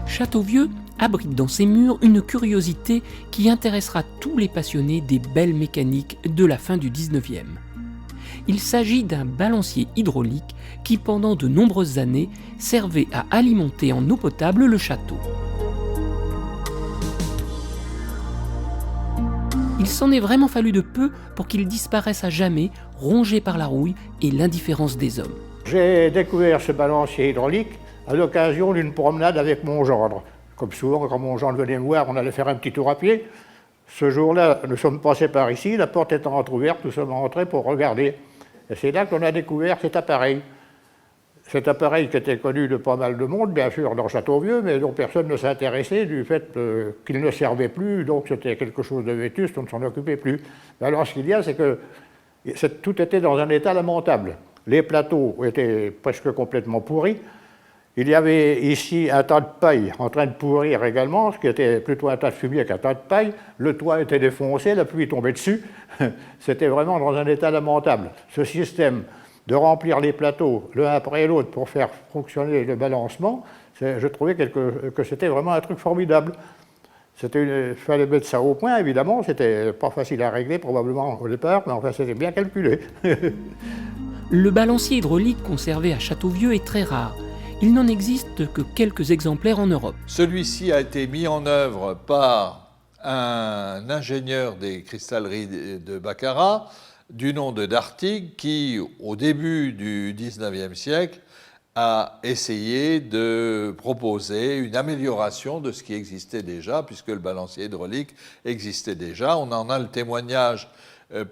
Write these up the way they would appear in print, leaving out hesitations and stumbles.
Châteauvieux abrite dans ses murs une curiosité qui intéressera tous les passionnés des belles mécaniques de la fin du 19e. Il s'agit d'un balancier hydraulique qui, pendant de nombreuses années, servait à alimenter en eau potable le château. Il s'en est vraiment fallu de peu pour qu'il disparaisse à jamais, rongé par la rouille et l'indifférence des hommes. J'ai découvert ce balancier hydraulique à l'occasion d'une promenade avec mon gendre. Comme souvent, quand mon gendre venait me voir, on allait faire un petit tour à pied. Ce jour-là, nous sommes passés par ici, la porte étant entrouverte, nous sommes rentrés pour regarder. Et c'est là qu'on a découvert cet appareil. Cet appareil qui était connu de pas mal de monde, bien sûr, dans Châteauvieux, mais dont personne ne s'intéressait du fait qu'il ne servait plus, donc c'était quelque chose de vétuste, on ne s'en occupait plus. Mais alors, ce qu'il y a, c'est que tout était dans un état lamentable. Les plateaux étaient presque complètement pourris. Il y avait ici un tas de paille en train de pourrir également, ce qui était plutôt un tas de fumier qu'un tas de paille. Le toit était défoncé, la pluie tombait dessus. C'était vraiment dans un état lamentable. Ce système de remplir les plateaux l'un après l'autre pour faire fonctionner le balancement, je trouvais que c'était vraiment un truc formidable. Il fallait mettre ça au point, évidemment. C'était pas facile à régler probablement au départ, mais enfin c'était bien calculé. Le balancier hydraulique conservé à Châteauvieux est très rare. Il n'en existe que quelques exemplaires en Europe. Celui-ci a été mis en œuvre par un ingénieur des cristalleries de Baccarat, du nom de Dartig, qui, au début du XIXe siècle, a essayé de proposer une amélioration de ce qui existait déjà, puisque le balancier hydraulique existait déjà. On en a le témoignage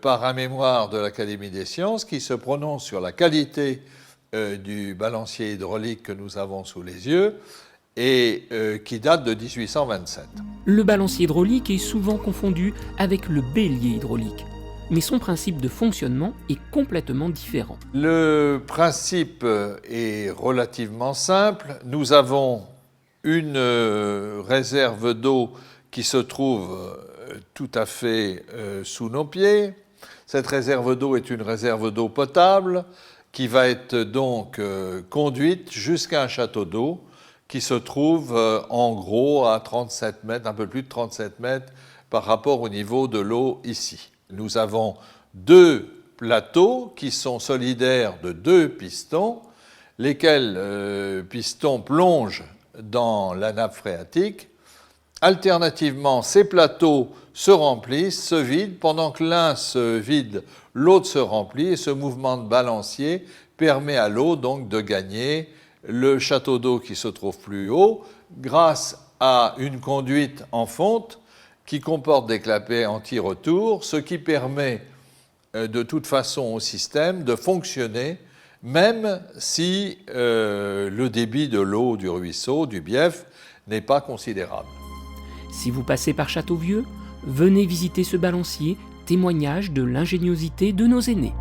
par un mémoire de l'Académie des sciences qui se prononce sur la qualité du balancier hydraulique que nous avons sous les yeux et qui date de 1827. Le balancier hydraulique est souvent confondu avec le bélier hydraulique, mais son principe de fonctionnement est complètement différent. Le principe est relativement simple. Nous avons une réserve d'eau qui se trouve tout à fait sous nos pieds. Cette réserve d'eau est une réserve d'eau potable qui va être donc conduite jusqu'à un château d'eau qui se trouve en gros à 37 mètres, un peu plus de 37 mètres par rapport au niveau de l'eau ici. Nous avons deux plateaux qui sont solidaires de deux pistons, lesquels pistons plongent dans la nappe phréatique. Alternativement, ces plateaux se remplissent, se vident, pendant que l'un se vide, l'autre se remplit, et ce mouvement de balancier permet à l'eau donc de gagner le château d'eau qui se trouve plus haut grâce à une conduite en fonte qui comporte des clapets anti-retour, ce qui permet de toute façon au système de fonctionner même si le débit de l'eau du ruisseau, du Bief, n'est pas considérable. Si vous passez par Châteauvieux, venez visiter ce balancier, témoignage de l'ingéniosité de nos aînés.